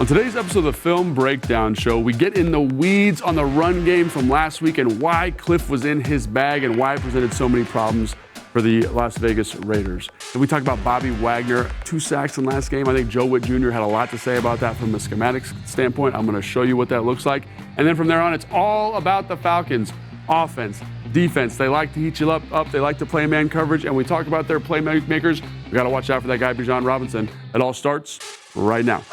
On today's episode of the Film Breakdown Show, we get in the weeds on the run game from last week and why Kliff was in his bag and why it presented so many problems for the Las Vegas Raiders. And we talk about Bobby Wagner, 2 sacks in last game. I think Joe Witt Jr. had a lot to say about that from a schematics standpoint. I'm going to show you what that looks like. And then from there on, it's all about the Falcons. Offense, defense. They like to heat you up. They like to play man coverage. And we talk about their playmakers. We got to watch out for that guy, Bijan Robinson. It all starts right now.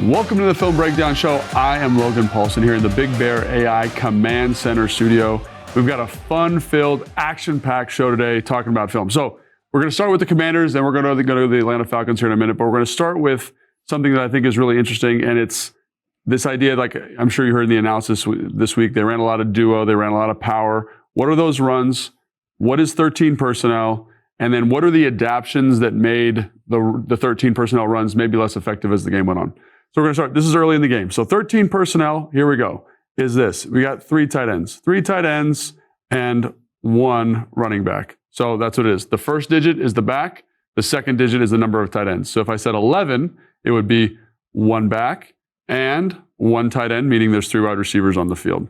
Welcome to the Film Breakdown Show. I am Logan Paulson here in the Big Bear AI Command Center studio. We've got a fun-filled, action-packed show today talking about film. So we're going to start with the Commanders, then we're going to go to the Atlanta Falcons here in a minute. But we're going to start with something that I think is really interesting, and it's this idea, like I'm sure you heard in the analysis this week, they ran a lot of duo, they ran a lot of power. What are those runs? What is 13 personnel? And then what are the adaptions that made the 13 personnel runs maybe less effective as the game went on? So we're going to start. This is early in the game. So 13 personnel, here we go, is this. We got 3 tight ends. 3 tight ends and 1 running back. So that's what it is. The first digit is the back. The second digit is the number of tight ends. So if I said 11, it would be 1 back and 1 tight end, meaning there's 3 wide receivers on the field.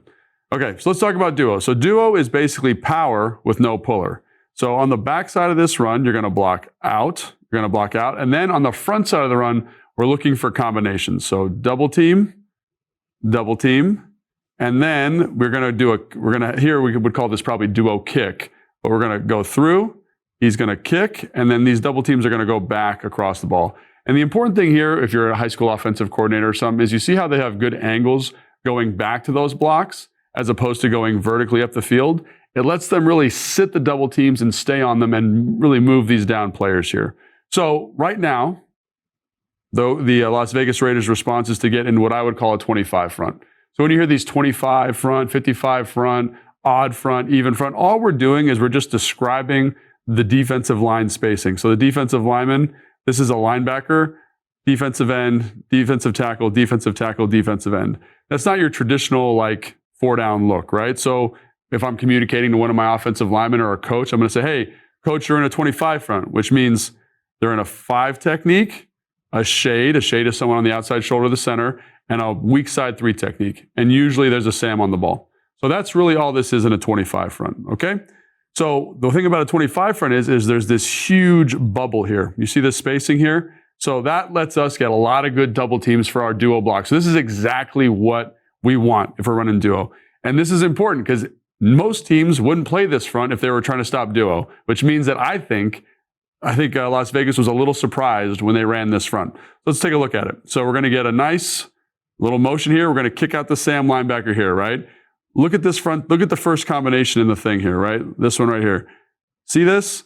Okay, so let's talk about duo. So duo is basically power with no puller. So on the back side of this run, you're going to block out. You're going to block out. And then on the front side of the run, we're looking for combinations. So double team, and then we're going to here we would call this probably duo kick, but we're going to go through, he's going to kick, and then these double teams are going to go back across the ball. And the important thing here, if you're a high school offensive coordinator or something, is you see how they have good angles going back to those blocks as opposed to going vertically up the field. It lets them really sit the double teams and stay on them and really move these down players here. So right now, though, the Las Vegas Raiders' response is to get in what I would call a 25 front. So when you hear these 25 front, 55 front, odd front, even front, all we're doing is we're just describing the defensive line spacing. So the defensive lineman, this is a linebacker, defensive end, defensive tackle, defensive tackle, defensive end. That's not your traditional like 4-down look, right? So if I'm communicating to one of my offensive linemen or a coach, I'm going to say, hey, coach, you're in a 25 front, which means they're in a 5 technique, a shade is someone on the outside shoulder of the center, and a weak side 3 technique. And usually there's a Sam on the ball. So that's really all this is in a 25 front, okay? So the thing about a 25 front is there's this huge bubble here. You see this spacing here? So that lets us get a lot of good double teams for our duo block. So this is exactly what we want if we're running duo. And this is important because most teams wouldn't play this front if they were trying to stop duo, which means that I think Las Vegas was a little surprised when they ran this front. Let's take a look at it. So we're going to get a nice little motion here. We're going to kick out the Sam linebacker here, right? Look at this front. Look at the first combination in the thing here, right? This one right here. See this?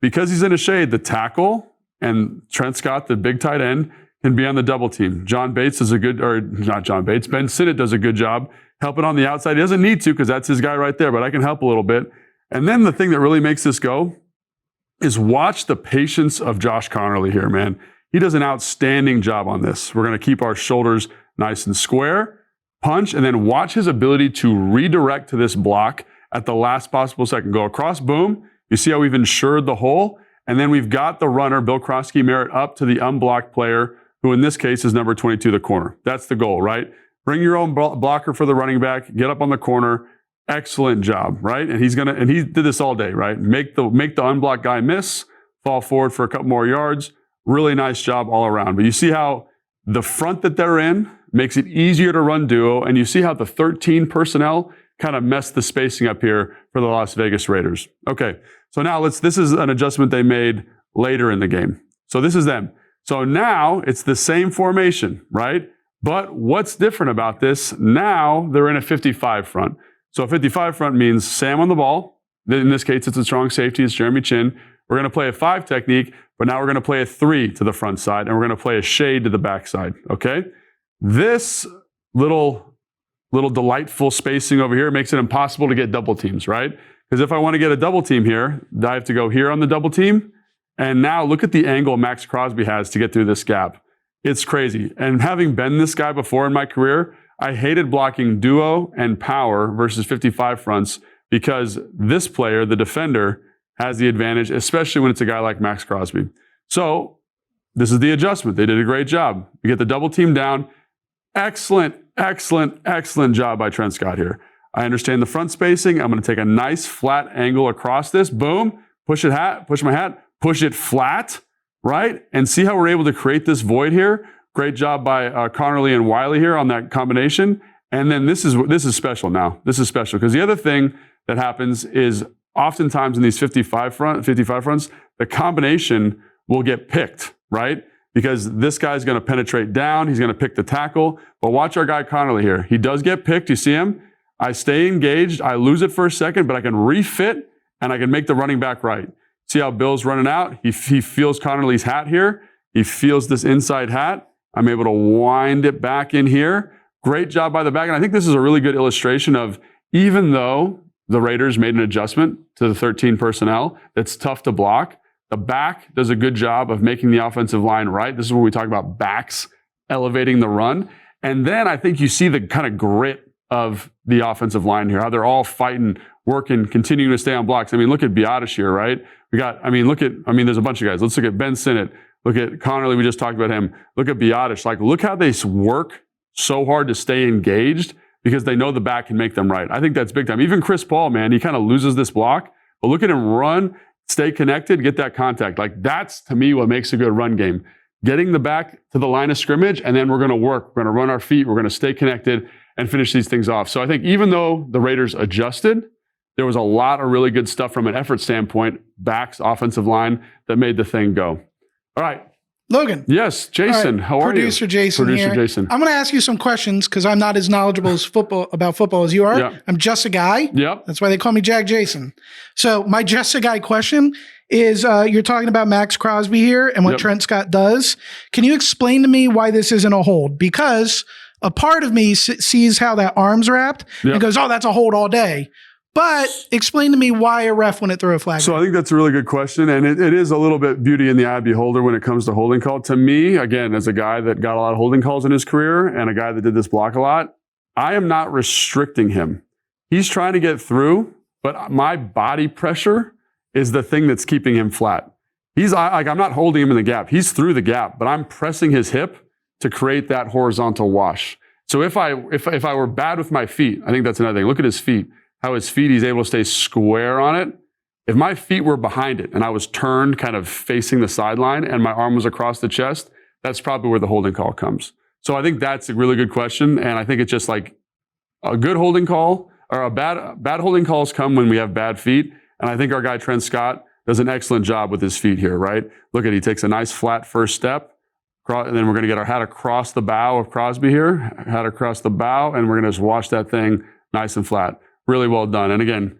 Because he's in a shade, the tackle and Trent Scott, the big tight end, can be on the double team. Ben Sinnott does a good job helping on the outside. He doesn't need to because that's his guy right there, but I can help a little bit. And then the thing that really makes this go is watch the patience of Josh Connerly here, man. He does an outstanding job on this. We're going to keep our shoulders nice and square, punch, and then watch his ability to redirect to this block at the last possible second. Go across, boom. You see how we've ensured the hole? And then we've got the runner, Bill Krosky-Merritt, up to the unblocked player, who in this case is number 22, the corner. That's the goal, right? Bring your own blocker for the running back, get up on the corner. Excellent job, right? And he did this all day, right? Make the unblocked guy miss, fall forward for a couple more yards. Really nice job all around. But you see how the front that they're in makes it easier to run duo, and you see how the 13 personnel kind of messed the spacing up here for the Las Vegas Raiders. Okay, so now this is an adjustment they made later in the game. So this is them. So now it's the same formation, right? But what's different about this? Now they're in a 55 front. So a 55 front means Sam on the ball. In this case, it's a strong safety. It's Jeremy Chin. We're going to play a 5 technique, but now we're going to play a 3 to the front side, and we're going to play a shade to the back side, okay? This little delightful spacing over here makes it impossible to get double teams, right? Because if I want to get a double team here, I have to go here on the double team, and now look at the angle Max Crosby has to get through this gap. It's crazy. And having been this guy before in my career, I hated blocking duo and power versus 55 fronts because this player, the defender, has the advantage, especially when it's a guy like Max Crosby. So this is the adjustment. They did a great job. We get the double team down. Excellent job by Trent Scott here. I understand the front spacing. I'm going to take a nice flat angle across this. Boom. Push my hat. Push it flat, right? And see how we're able to create this void here. Great job by Connerly and Wiley here on that combination. And then this is special now. This is special because the other thing that happens is oftentimes in these 55 fronts, the combination will get picked, right? Because this guy's going to penetrate down. He's going to pick the tackle. But watch our guy Connerly here. He does get picked. You see him? I stay engaged. I lose it for a second, but I can refit and I can make the running back right. See how Bill's running out? He feels Connerly's hat here. He feels this inside hat. I'm able to wind it back in here. Great job by the back. And I think this is a really good illustration of, even though the Raiders made an adjustment to the 13 personnel, that's tough to block, the back does a good job of making the offensive line right. This is when we talk about backs elevating the run. And then I think you see the kind of grit of the offensive line here, how they're all fighting, working, continuing to stay on blocks. I mean, look at Biotish here, right? There's a bunch of guys. Let's look at Ben Sinnott. Look at Connerly. We just talked about him. Look at Biotish. Like, look how they work so hard to stay engaged because they know the back can make them right. I think that's big time. Even Chris Paul, man, he kind of loses this block, but look at him run, stay connected, get that contact. Like, that's, to me, what makes a good run game. Getting the back to the line of scrimmage, and then we're going to work. We're going to run our feet. We're going to stay connected and finish these things off. So I think even though the Raiders adjusted, there was a lot of really good stuff from an effort standpoint, backs, offensive line, that made the thing go. All right. Logan. Yes, Jason. Right. How are Producer you? Jason here. Jason. I'm going to ask you some questions because I'm not as knowledgeable about football as you are. Yep. I'm just a guy. Yep. That's why they call me Jack Jason. So my just a guy question is, you're talking about Max Crosby here and what Trent Scott does. Can you explain to me why this isn't a hold? Because a part of me sees how that arm's wrapped and goes, oh, that's a hold all day. But explain to me why a ref wouldn't throw a flag. So I think that's a really good question. And it is a little bit beauty in the eye of the beholder when it comes to holding call. To me, again, as a guy that got a lot of holding calls in his career and a guy that did this block a lot, I am not restricting him. He's trying to get through, but my body pressure is the thing that's keeping him flat. I'm not holding him in the gap. He's through the gap, but I'm pressing his hip to create that horizontal wash. So if I were bad with my feet, I think that's another thing. Look at his feet. How his feet, he's able to stay square on it. If my feet were behind it and I was turned kind of facing the sideline and my arm was across the chest, that's probably where the holding call comes. So I think that's a really good question. And I think it's just like a good holding call or a bad holding calls come when we have bad feet. And I think our guy Trent Scott does an excellent job with his feet here, right? Look at, he takes a nice flat first step. And then we're going to get our hat across the bow of Crosby here, hat across the bow, and we're going to just wash that thing nice and flat. Really well done. And again,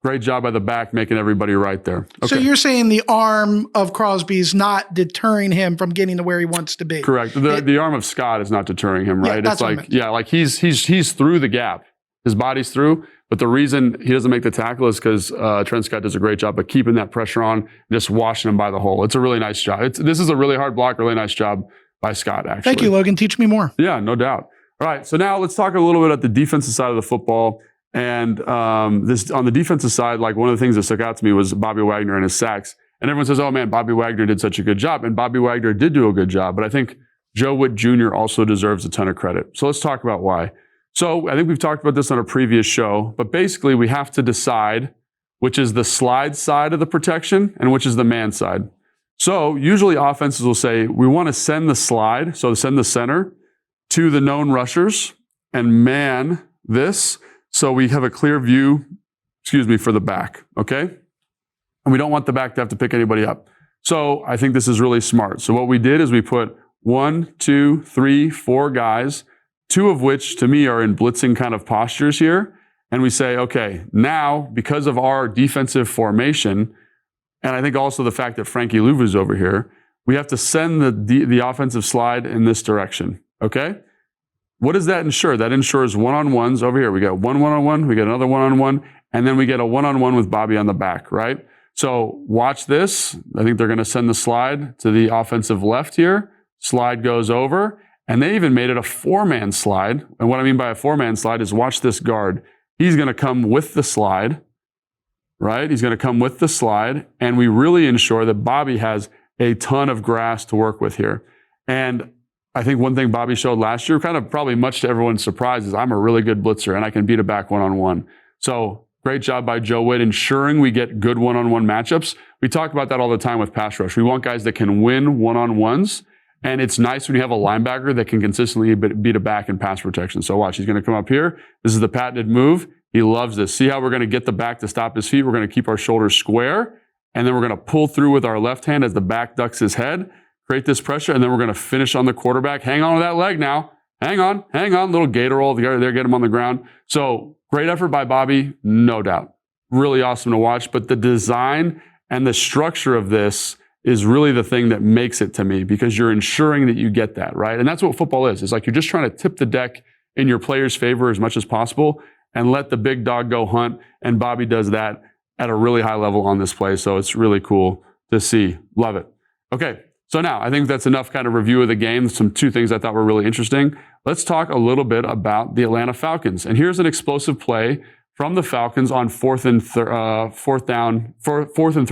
great job by the back making everybody right there. Okay. So you're saying the arm of Crosby's not deterring him from getting to where he wants to be. Correct. The arm of Scott is not deterring him, right? Yeah, it's like he's through the gap. His body's through. But the reason he doesn't make the tackle is because Trent Scott does a great job of keeping that pressure on, just washing him by the hole. It's a really nice job. This is a really hard block, really nice job by Scott, actually. Thank you, Logan. Teach me more. Yeah, no doubt. All right, so now let's talk a little bit at the defensive side of the football. And this on the defensive side, like one of the things that stuck out to me was Bobby Wagner and his sacks. And everyone says, oh man, Bobby Wagner did such a good job. And Bobby Wagner did do a good job. But I think Joe Witt Jr. also deserves a ton of credit. So let's talk about why. So I think we've talked about this on a previous show, but basically we have to decide which is the slide side of the protection and which is the man side. So usually offenses will say, we want to send the slide, so send the center to the known rushers and man this. So we have a clear view, for the back, okay? And we don't want the back to have to pick anybody up. So I think this is really smart. So what we did is we put 1, 2, 3, 4 guys, 2 of which to me are in blitzing kind of postures here. And we say, okay, now because of our defensive formation, and I think also the fact that Frankie Louvu's over here, we have to send the offensive slide in this direction, okay? What does that ensure? That ensures one-on-ones over here. We got one-on-one, we get another one-on-one, and then we get a one-on-one with Bobby on the back, right? So watch this. I think they're going to send the slide to the offensive left here. Slide goes over, and they even made it a 4-man slide. And what I mean by a 4-man slide is watch this guard. He's going to come with the slide, right? He's going to come with the slide, and we really ensure that Bobby has a ton of grass to work with here. And I think one thing Bobby showed last year, kind of probably much to everyone's surprise, is I'm a really good blitzer and I can beat a back one-on-one. So great job by Joe Witt ensuring we get good one-on-one matchups. We talk about that all the time with pass rush. We want guys that can win one-on-ones, and it's nice when you have a linebacker that can consistently beat a back in pass protection. So watch, he's going to come up here. This is the patented move. He loves this. See how we're going to get the back to stop his feet? We're going to keep our shoulders square, and then we're going to pull through with our left hand as the back ducks his head, create this pressure, and then we're going to finish on the quarterback. Hang on to that leg now. Hang on. Little gator roll there, get him on the ground. So great effort by Bobby, no doubt. Really awesome to watch. But the design and the structure of this is really the thing that makes it to me, because you're ensuring that you get that, right? And that's what football is. It's like you're just trying to tip the deck in your player's favor as much as possible and let the big dog go hunt. And Bobby does that at a really high level on this play. So it's really cool to see. Love it. Okay. So now I think that's enough kind of review of the game. Some two things I thought were really interesting. Let's talk a little bit about the Atlanta Falcons. And here's an explosive play from the Falcons on fourth and 3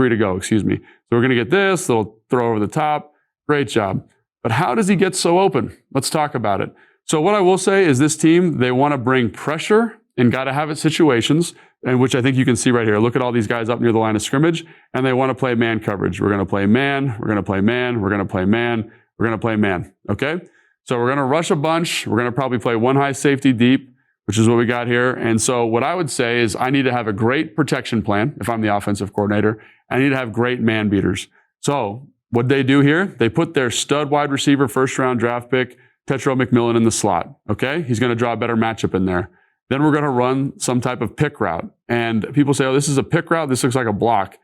to go, excuse me. So we're going to get this, little throw over the top. Great job. But how does he get so open? Let's talk about it. So what I will say is this team, they want to bring pressure in got-to-have-it situations, and which I think you can see right here. Look at all these guys up near the line of scrimmage, and they want to play man coverage. We're going to play man, we're going to play man, we're going to play man, we're going to play man, okay? So we're going to rush a bunch. We're going to probably play one high safety deep, which is what we got here. And so what I would say is I need to have a great protection plan if I'm the offensive coordinator. I need to have great man beaters. So what they do here, they put their stud wide receiver, first-round draft pick, Tetro McMillan in the slot, okay? He's going to draw a better matchup in there. Then we're going to run some type of pick route. And people say, oh, this is a pick route. This looks like a block.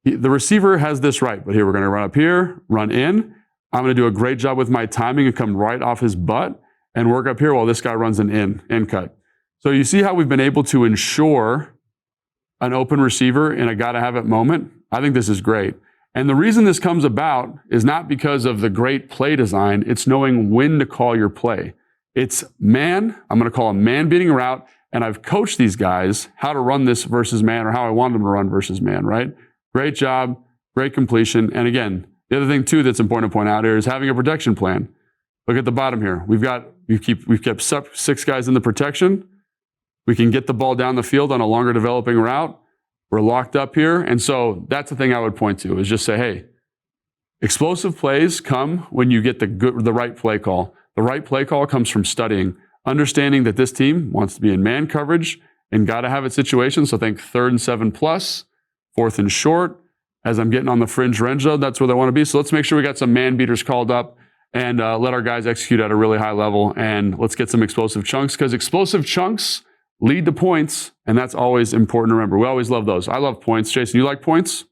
The receiver has this right. But here, we're going to run up here, run in. I'm going to do a great job with my timing and come right off his butt and work up here while this guy runs an in cut. So you see how we've been able to ensure an open receiver in a gotta-have-it moment? I think this is great. And the reason this comes about is not because of the great play design. It's knowing when to call your play. It's man, I'm going to call a man-beating route, and I've coached these guys how to run this versus man, or how I want them to run versus man, right? Great job, great completion. And again, the other thing too that's important to point out here is having a protection plan. Look at the bottom here. We've kept 6 guys in the protection. We can get the ball down the field on a longer developing route. We're locked up here. And so that's the thing I would point to, is just say, hey, explosive plays come when you get the right play call. The right play call comes from studying, understanding that this team wants to be in man coverage and gotta-have-it situations. So think 3rd and 7+, 4th and short. As I'm getting on the fringe range zone, that's where they want to be. So let's make sure we got some man beaters called up and let our guys execute at a really high level. And let's get some explosive chunks, because explosive chunks lead to points, and that's always important to remember. We always love those. I love points. Jason, you like points?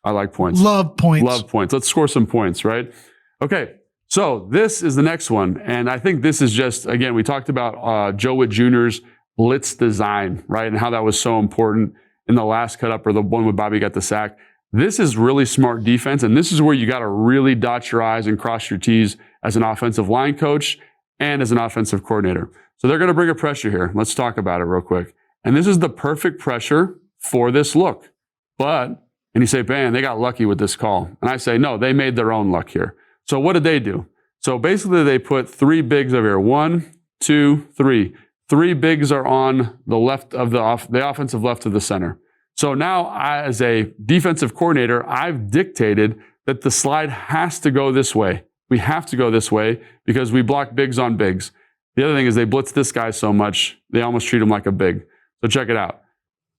I like points. Love points. Love points. Let's score some points, right? Okay. So this is the next one. And I think this is just, again, we talked about Joe Witt Jr.'s blitz design, right? And how that was so important in the last cut up, or the one where Bobby got the sack. This is really smart defense. And this is where you got to really dot your I's and cross your T's as an offensive line coach and as an offensive coordinator. So they're going to bring a pressure here. Let's talk about it real quick. And this is the perfect pressure for this look. And you say, man, they got lucky with this call. And I say, no, they made their own luck here. So what did they do? So basically they put 3 bigs over here. 1, 2, 3. 3 bigs are on the left of the offensive left of the center. So now as a defensive coordinator, I've dictated that the slide has to go this way. We have to go this way because we block bigs on bigs. The other thing is they blitz this guy so much, they almost treat him like a big. So check it out.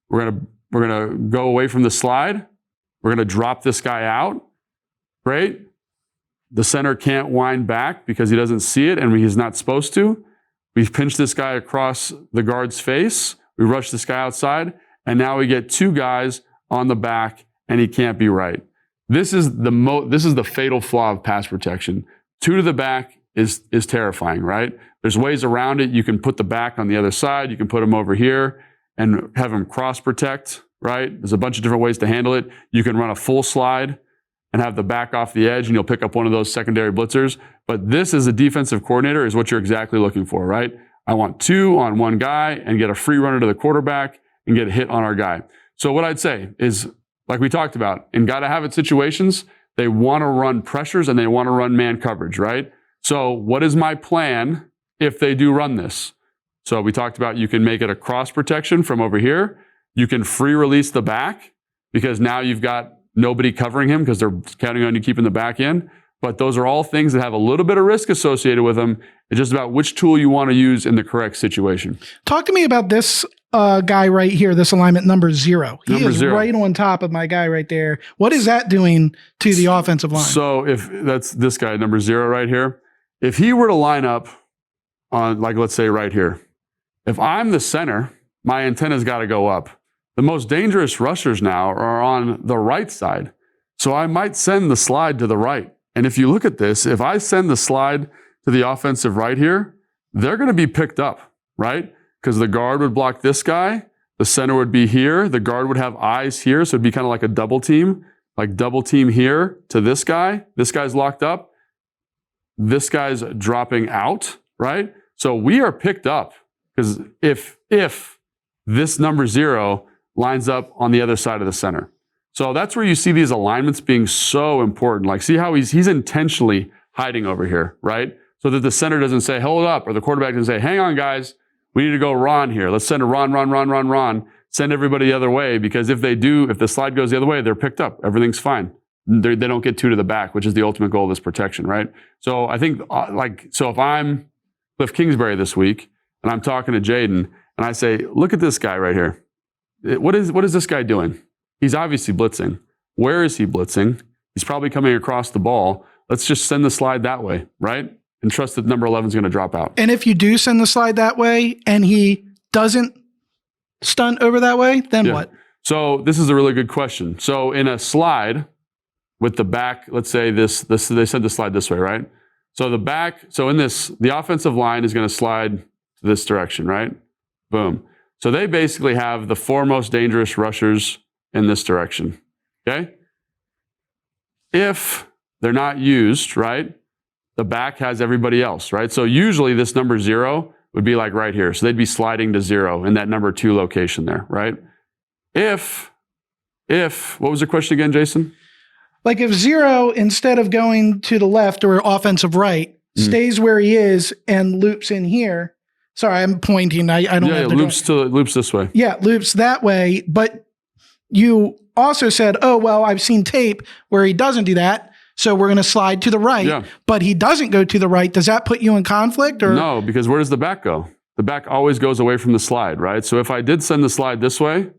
We're gonna go away from the slide. We're gonna drop this guy out. Great. The center can't wind back because he doesn't see it and he's not supposed to. We pinch this guy across the guard's face. We rush this guy outside, and now we get 2 guys on the back, and he can't be right. This is the fatal flaw of pass protection. 2 to the back is terrifying, right? There's ways around it. You can put the back on the other side. You can put him over here and have him cross protect, right? There's a bunch of different ways to handle it. You can run a full slide and have the back off the edge, and you'll pick up one of those secondary blitzers. But this, as a defensive coordinator, is what you're exactly looking for, right? I want 2 on 1 guy and get a free runner to the quarterback and get a hit on our guy. So what I'd say is, like we talked about, in gotta have it situations, they want to run pressures and they want to run man coverage, right? So what is my plan if they do run this? So we talked about you can make it a cross protection from over here. You can free release the back because now you've got nobody covering him because they're counting on you keeping the back in. But those are all things that have a little bit of risk associated with them. It's just about which tool you want to use in the correct situation. Talk to me about this guy right here, this alignment number 0. He is 0. right on top of my guy right there. What is that doing to the offensive line? So if that's this guy, number 0 right here, if he were to line up on, like, let's say right here, if I'm the center, my antenna's got to go up. The most dangerous rushers now are on the right side. So I might send the slide to the right. And if you look at this, if I send the slide to the offensive right here, they're going to be picked up, right? Because the guard would block this guy, the center would be here, the guard would have eyes here, so it'd be kind of like a double team, like double team here to this guy. This guy's locked up. This guy's dropping out, right? So we are picked up because if this number 0 lines up on the other side of the center. So that's where you see these alignments being so important. Like, see how he's intentionally hiding over here, right? So that the center doesn't say, hold up, or the quarterback doesn't say, hang on, guys, we need to go Ron here. Let's send a Ron. Send everybody the other way, because if the slide goes the other way, they're picked up. Everything's fine. They don't get 2 to the back, which is the ultimate goal of this protection, right? So I think, so if I'm Kliff Kingsbury this week, and I'm talking to Jaden, and I say, look at this guy right here. What is this guy doing? He's obviously blitzing. Where is he blitzing? He's probably coming across the ball. Let's just send the slide that way, right? And trust that number 11 is going to drop out. And if you do send the slide that way and he doesn't stunt over that way, then what? So this is a really good question. So in a slide with the back, let's say this they sent the slide this way, right? So in this, the offensive line is going to slide this direction, right? Boom. So they basically have the 4 most dangerous rushers in this direction, okay? If they're not used, right, the back has everybody else, right? So usually this number 0 would be like right here. So they'd be sliding to 0 in that number 2 location there, right? If, what was the question again, Jason? Like if 0, instead of going to the left or offensive right, stays where he is and loops in here. Sorry, I'm pointing. I don't have loops this way. Yeah, loops that way. But you also said, oh, well, I've seen tape where he doesn't do that. So we're going to slide to the right, but he doesn't go to the right. Does that put you in conflict? Or no, because where does the back go? The back always goes away from the slide, right? So if I did send the slide this way,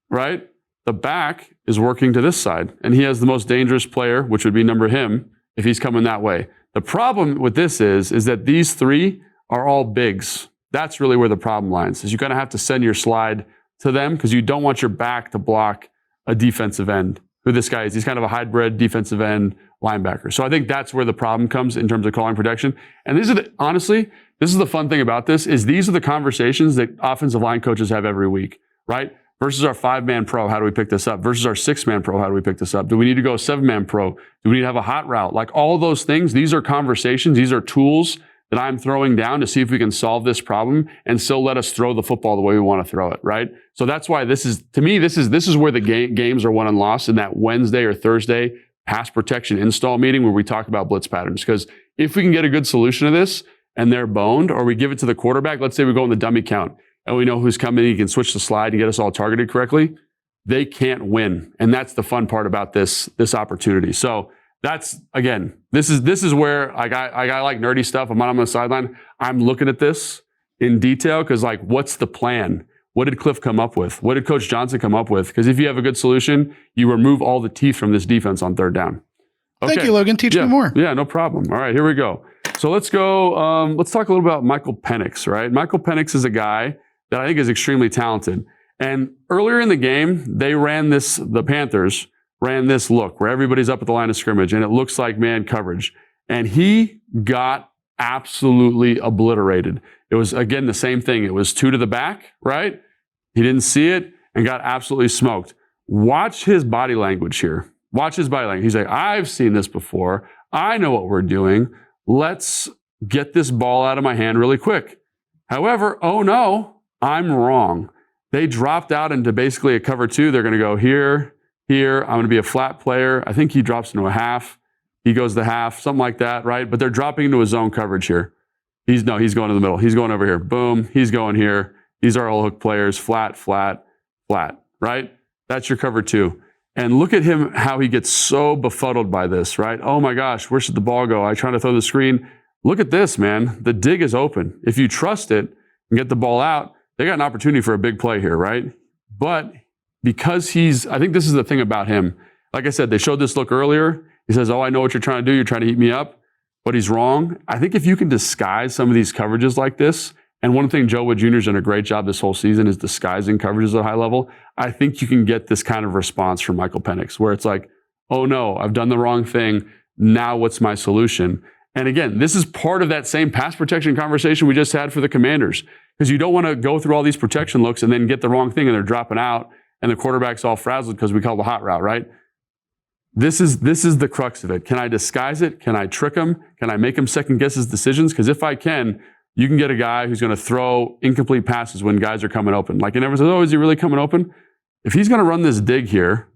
right, the back is working to this side, and he has the most dangerous player, which would be him, if he's coming that way. The problem with this is that these 3 are all bigs. That's really where the problem lies, is you're going to have to send your slide to them because you don't want your back to block a defensive end, who this guy is. He's kind of a hybrid defensive end linebacker. So I think that's where the problem comes in terms of calling protection. And honestly, this is the fun thing about this, is these are the conversations that offensive line coaches have every week, right? Versus our 5-man pro, how do we pick this up? Versus our 6-man pro, how do we pick this up? Do we need to go 7-man pro? Do we need to have a hot route? Like all those things, these are conversations, these are tools that I'm throwing down to see if we can solve this problem and still let us throw the football the way we want to throw it, right? So that's why this is where the games are won and lost, in that Wednesday or Thursday pass protection install meeting where we talk about blitz patterns. Because if we can get a good solution to this and they're boned, or we give it to the quarterback, let's say we go in the dummy count and we know who's coming, he can switch the slide and get us all targeted correctly, they can't win. And that's the fun part about this opportunity. So that's, again, this is where I like nerdy stuff. I'm on the sideline. I'm looking at this in detail because, like, what's the plan? What did Kliff come up with? What did Coach Johnson come up with? Because if you have a good solution, you remove all the teeth from this defense on 3rd down. Okay. Thank you, Logan. Teach me more. Yeah, no problem. All right, here we go. So let's go. Let's talk a little about Michael Penix, right? Michael Penix is a guy that I think is extremely talented. And earlier in the game, the Panthers ran this look where everybody's up at the line of scrimmage and it looks like man coverage. And he got absolutely obliterated. It was, again, the same thing. It was 2 to the back, right? He didn't see it and got absolutely smoked. Watch his body language here. Watch his body language. He's like, I've seen this before. I know what we're doing. Let's get this ball out of my hand really quick. However, oh no, I'm wrong. They dropped out into basically a cover 2. They're going to go here, here. I'm going to be a flat player. I think he drops into a half. He goes to half, something like that, right? But they're dropping into a zone coverage here. He's going to the middle. He's going over here. Boom. He's going here. These are all hook players. Flat, flat, flat, right? That's your cover 2. And look at him, how he gets so befuddled by this, right? Oh my gosh, where should the ball go? I try to throw the screen. Look at this, man. The dig is open. If you trust it and get the ball out, they got an opportunity for a big play here, right? But because I think this is the thing about him. Like I said, they showed this look earlier. He says, oh, I know what you're trying to do. You're trying to heat me up. But he's wrong. I think if you can disguise some of these coverages like this, and one thing Joe Wood Jr. has done a great job this whole season is disguising coverages at a high level, I think you can get this kind of response from Michael Penix, where it's like, oh no, I've done the wrong thing. Now what's my solution? And again, this is part of that same pass protection conversation we just had for the Commanders. Because you don't want to go through all these protection looks and then get the wrong thing and they're dropping out and the quarterback's all frazzled because we call the hot route, right? This is the crux of it. Can I disguise it? Can I trick him? Can I make him second guess his decisions? Because if I can, you can get a guy who's going to throw incomplete passes when guys are coming open. Like, he never says, oh, is he really coming open? If he's going to run this dig here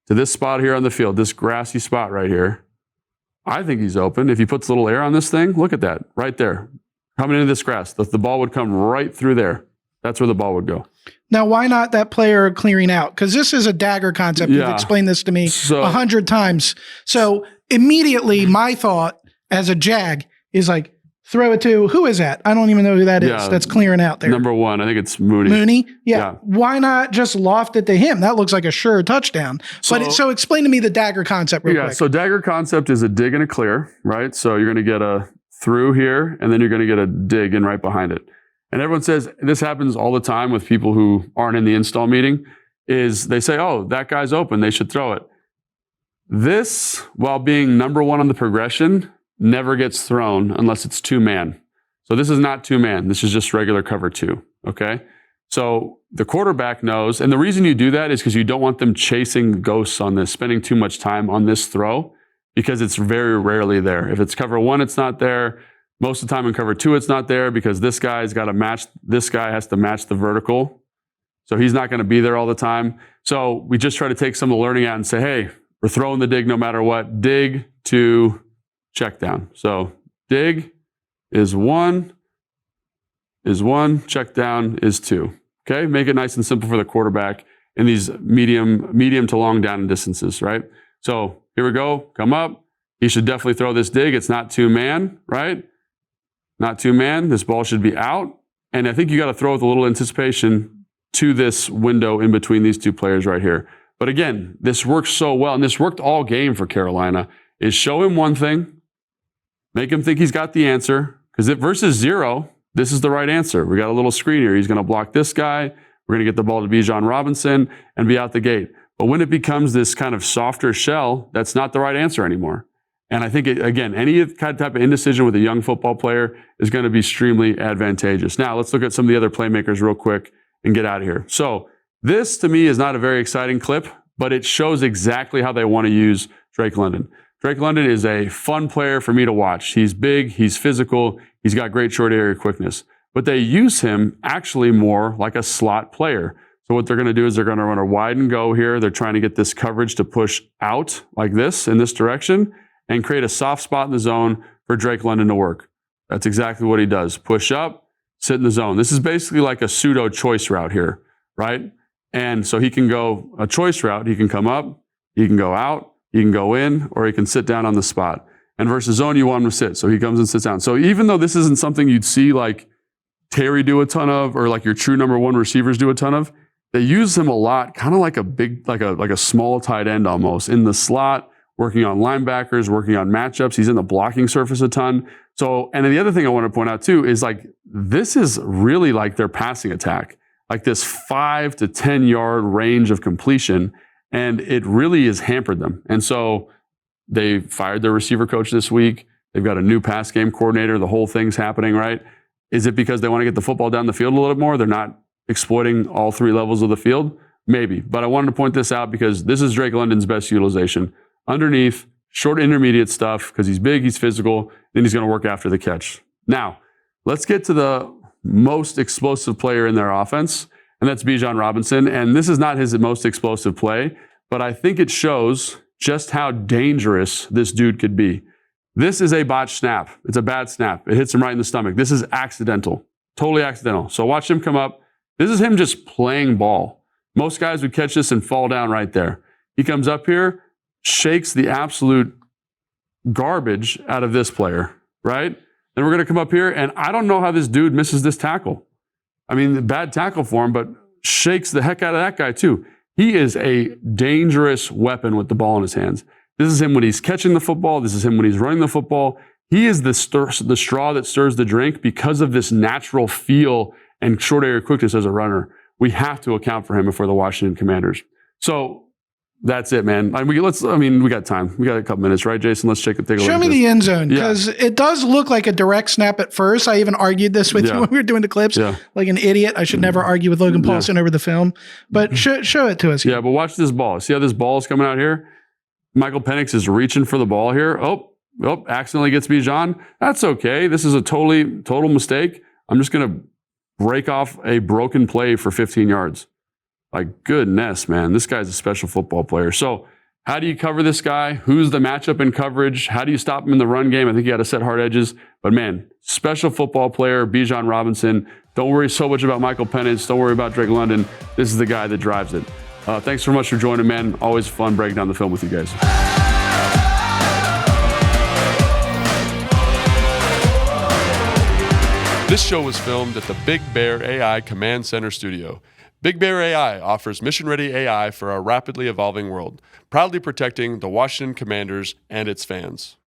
to this spot here on the field, this grassy spot right here, I think he's open. If he puts a little air on this thing, look at that right there. Coming into this grass, the ball would come right through there. That's where the ball would go. Now, why not that player clearing out? Because this is a dagger concept. Yeah. You've explained this to me 100 times. So immediately my thought as a Jag is like, throw it to, who is that? I don't even know who that is. That's clearing out there. Number 1, I think it's Mooney. Mooney? Yeah. Why not just loft it to him? That looks like a sure touchdown. So explain to me the dagger concept real quick. So dagger concept is a dig and a clear, right? So you're going to get a through here, and then you're going to get a dig in right behind it. And everyone says, this happens all the time with people who aren't in the install meeting, is they say, oh, that guy's open, they should throw it. This, while being number 1 on the progression, never gets thrown unless it's 2-man. So this is not 2-man. This is just regular cover 2, okay? So the quarterback knows, and the reason you do that is because you don't want them chasing ghosts on this, spending too much time on this throw, because it's very rarely there. If it's cover 1, it's not there. Most of the time in cover 2, it's not there because this guy's got to match, this guy has to match the vertical. So he's not going to be there all the time. So we just try to take some of the learning out and say, hey, we're throwing the dig no matter what. Dig to check down. So dig is 1, check down is 2. Okay, make it nice and simple for the quarterback in these medium to long down distances, right? So here we go, come up. He should definitely throw this dig. It's not 2-man, right? Not 2-man. This ball should be out. And I think you got to throw with a little anticipation to this window in between these 2 players right here. But again, this works so well, and this worked all game for Carolina, is show him one thing, make him think he's got the answer, because versus 0, this is the right answer. We got a little screen here. He's going to block this guy. We're going to get the ball to Bijan Robinson and be out the gate. But when it becomes this kind of softer shell, that's not the right answer anymore. And I think, again, any kind of type of indecision with a young football player is going to be extremely advantageous. Now, let's look at some of the other playmakers real quick and get out of here. So this, to me, is not a very exciting clip, but it shows exactly how they want to use Drake London. Drake London is a fun player for me to watch. He's big, he's physical, he's got great short area quickness. But they use him actually more like a slot player. So what they're going to do is they're going to run a wide and go here. They're trying to get this coverage to push out like this in this direction and create a soft spot in the zone for Drake London to work. That's exactly what he does. Push up, sit in the zone. This is basically like a pseudo choice route here, right? And so he can go a choice route. He can come up, he can go out, he can go in, or he can sit down on the spot. And versus zone, you want him to sit. So he comes and sits down. So even though this isn't something you'd see like Terry do a ton of, or like your true number 1 receivers do a ton of, they use him a lot, kind of like a big, like a small tight end almost in the slot, working on linebackers, working on matchups. He's in the blocking surface a ton. So, and then the other thing I want to point out too is like, this is really like their passing attack, like this 5 to 10 yard range of completion. And it really has hampered them. And so they fired their receiver coach this week. They've got a new pass game coordinator. The whole thing's happening, right? Is it because they want to get the football down the field a little bit more? They're not exploiting all 3 levels of the field? Maybe. But I wanted to point this out because this is Drake London's best utilization. Underneath, short intermediate stuff, because he's big, he's physical, then he's going to work after the catch. Now, let's get to the most explosive player in their offense, and that's Bijan Robinson. And this is not his most explosive play, but I think it shows just how dangerous this dude could be. This is a botched snap. It's a bad snap. It hits him right in the stomach. This is accidental, totally accidental. So watch him come up. This is him just playing ball. Most guys would catch this and fall down right there. He comes up here, shakes the absolute garbage out of this player, right? Then we're going to come up here, and I don't know how this dude misses this tackle. I mean, bad tackle for him, but shakes the heck out of that guy too. He is a dangerous weapon with the ball in his hands. This is him when he's catching the football. This is him when he's running the football. He is the straw that stirs the drink because of this natural feel and short area quickness as a runner. We have to account for him if we're the Washington Commanders. So that's it, man. We got time. We got a couple minutes, right, Jason? Let's take a look. Show me the end zone, because it does look like a direct snap at first. I even argued this with you when we were doing the clips. Yeah. Like an idiot. I should never argue with Logan Paulson over the film. But show it to us here. Yeah, but watch this ball. See how this ball is coming out here? Michael Penix is reaching for the ball here. Oh, accidentally gets Bijan. That's okay. This is a total mistake. I'm just going to break off a broken play for 15 yards. Like, goodness, man, this guy's a special football player. So how do you cover this guy? Who's the matchup in coverage? How do you stop him in the run game? I think you got to set hard edges. But, man, special football player, Bijan Robinson. Don't worry so much about Michael Penix. Don't worry about Drake London. This is the guy that drives it. Thanks so much for joining, man. Always fun breaking down the film with you guys. This show was filmed at the Big Bear AI Command Center studio. Big Bear AI offers mission-ready AI for our rapidly evolving world, proudly protecting the Washington Commanders and its fans.